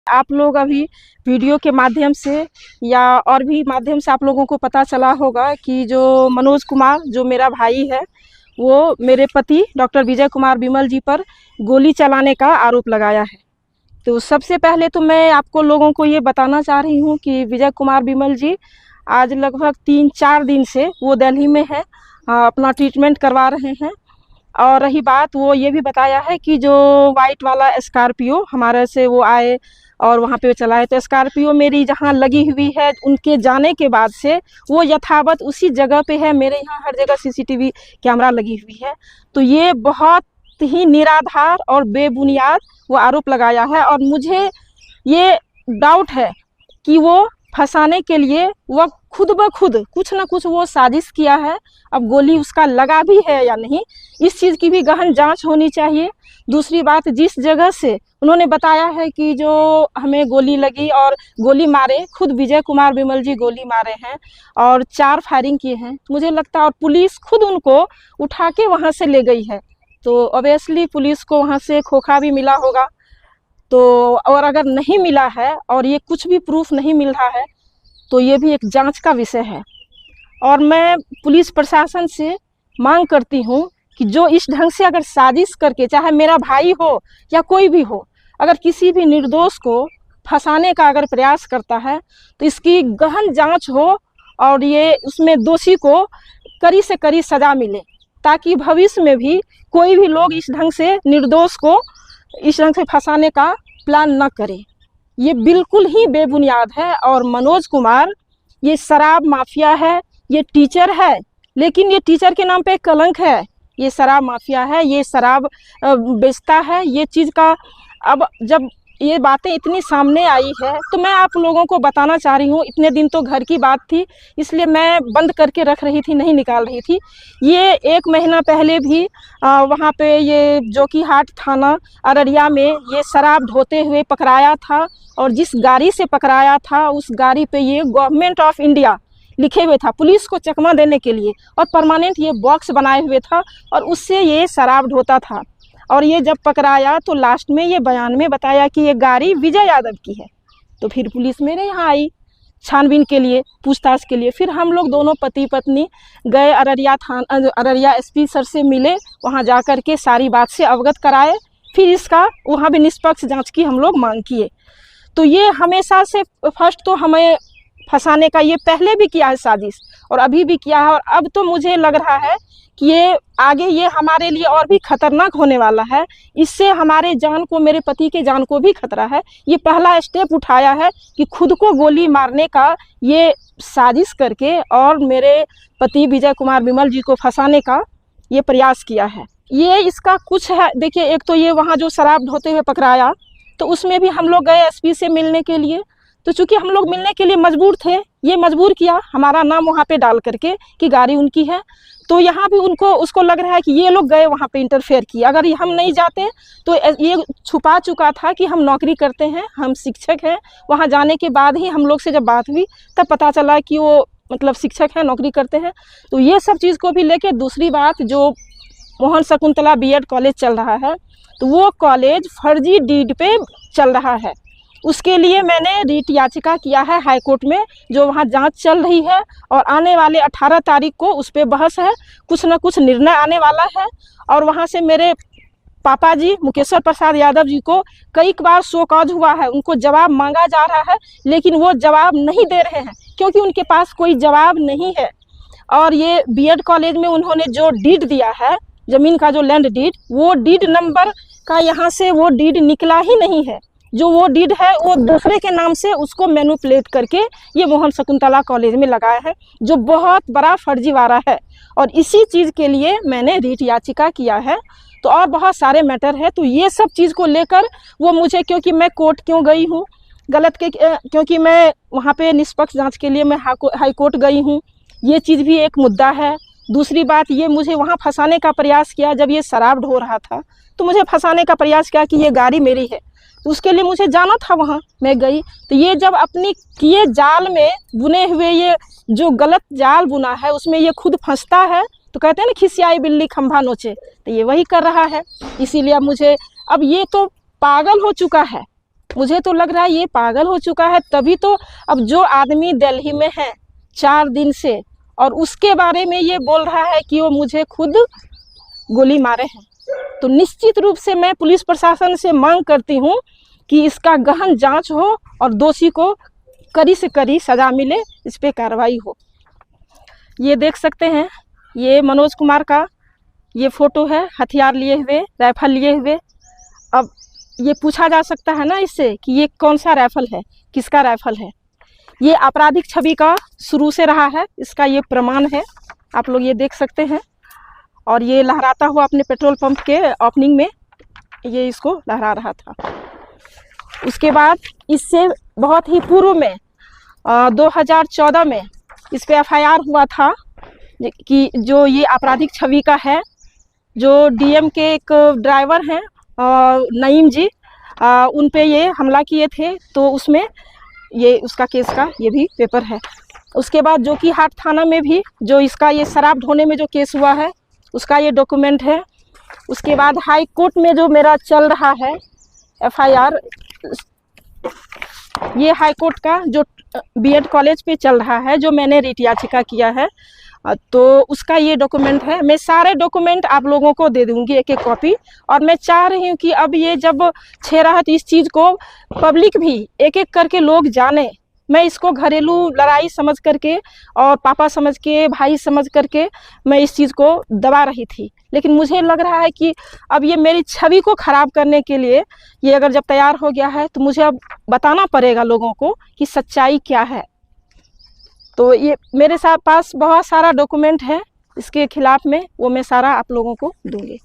आप लोग अभी वीडियो के माध्यम से या और भी माध्यम से आप लोगों को पता चला होगा कि जो मनोज कुमार जो मेरा भाई है, वो मेरे पति डॉक्टर विजय कुमार विमल जी पर गोली चलाने का आरोप लगाया है। तो सबसे पहले तो मैं आपको लोगों को ये बताना चाह रही हूँ कि विजय कुमार विमल जी आज लगभग 3-4 दिन से वो दिल्ली में है, अपना ट्रीटमेंट करवा रहे हैं। और रही बात, वो ये भी बताया है कि जो वाइट वाला स्कॉर्पियो हमारे से वो आए और वहाँ पे चलाए, तो स्कॉर्पियो मेरी जहाँ लगी हुई है उनके जाने के बाद से वो यथावत उसी जगह पे है। मेरे यहाँ हर जगह सीसीटीवी कैमरा लगी हुई है। तो ये बहुत ही निराधार और बेबुनियाद वो आरोप लगाया है और मुझे ये डाउट है कि वो फंसाने के लिए वो खुद ब खुद कुछ ना कुछ वो साजिश किया है। अब गोली उसका लगा भी है या नहीं, इस चीज़ की भी गहन जांच होनी चाहिए। दूसरी बात, जिस जगह से उन्होंने बताया है कि जो हमें गोली लगी और गोली मारे, खुद विजय कुमार विमल जी गोली मारे हैं और 4 फायरिंग किए हैं, मुझे लगता है। और पुलिस खुद उनको उठा के वहाँ से ले गई है, तो ऑब्वियसली पुलिस को वहाँ से खोखा भी मिला होगा। तो और अगर नहीं मिला है और ये कुछ भी प्रूफ नहीं मिल रहा है, तो ये भी एक जांच का विषय है। और मैं पुलिस प्रशासन से मांग करती हूँ कि जो इस ढंग से अगर साजिश करके, चाहे मेरा भाई हो या कोई भी हो, अगर किसी भी निर्दोष को फंसाने का अगर प्रयास करता है तो इसकी गहन जांच हो और ये उसमें दोषी को कड़ी से कड़ी सजा मिले, ताकि भविष्य में भी कोई भी लोग इस ढंग से निर्दोष को इस ढंग से फंसाने का प्लान न करे। ये बिल्कुल ही बेबुनियाद है। और मनोज कुमार ये शराब माफिया है, ये टीचर है, लेकिन ये टीचर के नाम पे कलंक है। ये शराब माफिया है, ये शराब बेचता है। ये चीज़ का अब जब ये बातें इतनी सामने आई है तो मैं आप लोगों को बताना चाह रही हूँ। इतने दिन तो घर की बात थी, इसलिए मैं बंद करके रख रही थी, नहीं निकाल रही थी। ये 1 महीना पहले भी वहाँ पे ये जोकीहाट थाना अररिया में ये शराब ढोते हुए पकड़ाया था, और जिस गाड़ी से पकड़ाया था उस गाड़ी पे ये गवर्नमेंट ऑफ इंडिया लिखे हुए था, पुलिस को चकमा देने के लिए, और परमानेंट ये बॉक्स बनाए हुए था और उससे ये शराब ढोता था। और ये जब पकड़ाया तो लास्ट में ये बयान में बताया कि ये गाड़ी विजय यादव की है। तो फिर पुलिस मेरे यहाँ आई छानबीन के लिए, पूछताछ के लिए। फिर हम लोग दोनों पति पत्नी गए अररिया एसपी सर से मिले, वहाँ जा कर के सारी बात से अवगत कराए। फिर इसका वहाँ भी निष्पक्ष जांच की हम लोग मांग किए। तो ये हमेशा से फर्स्ट तो हमें फंसाने का ये पहले भी किया है साजिश, और अभी भी किया है, और अब तो मुझे लग रहा है कि ये आगे ये हमारे लिए और भी खतरनाक होने वाला है। इससे हमारे जान को, मेरे पति के जान को भी खतरा है। ये पहला स्टेप उठाया है कि खुद को गोली मारने का ये साजिश करके और मेरे पति विजय कुमार विमल जी को फंसाने का ये प्रयास किया है। ये इसका कुछ है, देखिए, एक तो ये वहाँ जो शराब ढोते हुए पकड़ाया, तो उसमें भी हम लोग गए एसपी से मिलने के लिए। तो चूंकि हम लोग मिलने के लिए मजबूर थे, ये मजबूर किया हमारा नाम वहाँ पे डाल करके कि गाड़ी उनकी है। तो यहाँ भी उसको लग रहा है कि ये लोग गए वहाँ पे इंटरफेयर किए। अगर हम नहीं जाते तो ये छुपा चुका था कि हम नौकरी करते हैं, हम शिक्षक हैं। वहाँ जाने के बाद ही हम लोग से जब बात हुई तब पता चला कि वो मतलब शिक्षक हैं, नौकरी करते हैं। तो ये सब चीज़ को भी लेके, दूसरी बात, जो मोहन शकुंतला बीएड कॉलेज चल रहा है, तो वो कॉलेज फर्जी डीड पे चल रहा है। उसके लिए मैंने रीट याचिका किया है हाई कोर्ट में, जो वहाँ जांच चल रही है, और आने वाले 18 तारीख को उस पर बहस है, कुछ ना कुछ निर्णय आने वाला है। और वहाँ से मेरे पापा जी मुकेश्वर प्रसाद यादव जी को कई बार शो कॉज हुआ है, उनको जवाब मांगा जा रहा है, लेकिन वो जवाब नहीं दे रहे हैं क्योंकि उनके पास कोई जवाब नहीं है। और ये बीएड कॉलेज में उन्होंने जो डीड दिया है, ज़मीन का जो लैंड डीड, वो डीड नंबर का यहाँ से वो डीड निकला ही नहीं है। जो वो डीड है वो दूसरे के नाम से उसको मैनिपुलेट करके ये मोहन शकुंतला कॉलेज में लगाया है, जो बहुत बड़ा फर्जीवाड़ा है। और इसी चीज़ के लिए मैंने रीट याचिका किया है। तो और बहुत सारे मैटर है। तो ये सब चीज़ को लेकर वो मुझे, क्योंकि मैं कोर्ट क्यों गई हूँ क्योंकि मैं वहाँ पे निष्पक्ष जांच के लिए मैं हाई कोर्ट गई हूँ, ये चीज़ भी एक मुद्दा है। दूसरी बात, ये मुझे वहाँ फंसाने का प्रयास किया, जब ये शराब ढो रहा था तो मुझे फंसाने का प्रयास किया कि ये गाड़ी मेरी है, तो उसके लिए मुझे जाना था, वहाँ मैं गई। तो ये जब अपनी किए जाल में बुने हुए, ये जो गलत जाल बुना है उसमें ये खुद फंसता है, तो कहते हैं ना खिसियाई बिल्ली खंभा नोचे, तो ये वही कर रहा है। इसीलिए अब मुझे, अब ये तो पागल हो चुका है, मुझे तो लग रहा है ये पागल हो चुका है। तभी तो अब जो आदमी दिल्ली में है 4 दिन से, और उसके बारे में ये बोल रहा है कि वो मुझे खुद गोली मारे हैं। तो निश्चित रूप से मैं पुलिस प्रशासन से मांग करती हूँ कि इसका गहन जांच हो और दोषी को कड़ी से कड़ी सज़ा मिले, इस पे कार्रवाई हो। ये देख सकते हैं, ये मनोज कुमार का ये फ़ोटो है, हथियार लिए हुए, राइफल लिए हुए। अब ये पूछा जा सकता है ना इससे कि ये कौन सा राइफल है, किसका राइफल है। ये आपराधिक छवि का शुरू से रहा है, इसका ये प्रमाण है, आप लोग ये देख सकते हैं। और ये लहराता हुआ अपने पेट्रोल पंप के ओपनिंग में ये इसको लहरा रहा था। उसके बाद इससे बहुत ही पूर्व में 2014 में इस पे FIR हुआ था कि जो ये आपराधिक छवि का है, जो DM के एक ड्राइवर हैं नईम जी, उन पे ये हमला किए थे, तो उसमें ये उसका केस का ये भी पेपर है। उसके बाद जो कि हाट थाना में भी जो इसका ये शराब ढोने में जो केस हुआ है उसका ये डॉक्यूमेंट है। उसके बाद हाई कोर्ट में जो मेरा चल रहा है FIR, ये हाई कोर्ट का जो BED कॉलेज पे चल रहा है, जो मैंने रिट याचिका किया है, तो उसका ये डॉक्यूमेंट है। मैं सारे डॉक्यूमेंट आप लोगों को दे दूंगी एक एक कॉपी। और मैं चाह रही हूँ कि अब ये जब छह रहा तो इस चीज़ को पब्लिक भी एक एक करके लोग जाने। मैं इसको घरेलू लड़ाई समझ करके और पापा समझ के, भाई समझ करके मैं इस चीज़ को दबा रही थी, लेकिन मुझे लग रहा है कि अब ये मेरी छवि को ख़राब करने के लिए ये अगर जब तैयार हो गया है तो मुझे अब बताना पड़ेगा लोगों को कि सच्चाई क्या है। तो ये मेरे साथ पास बहुत सारा डॉक्यूमेंट है इसके खिलाफ में, वो मैं सारा आप लोगों को दूंगी।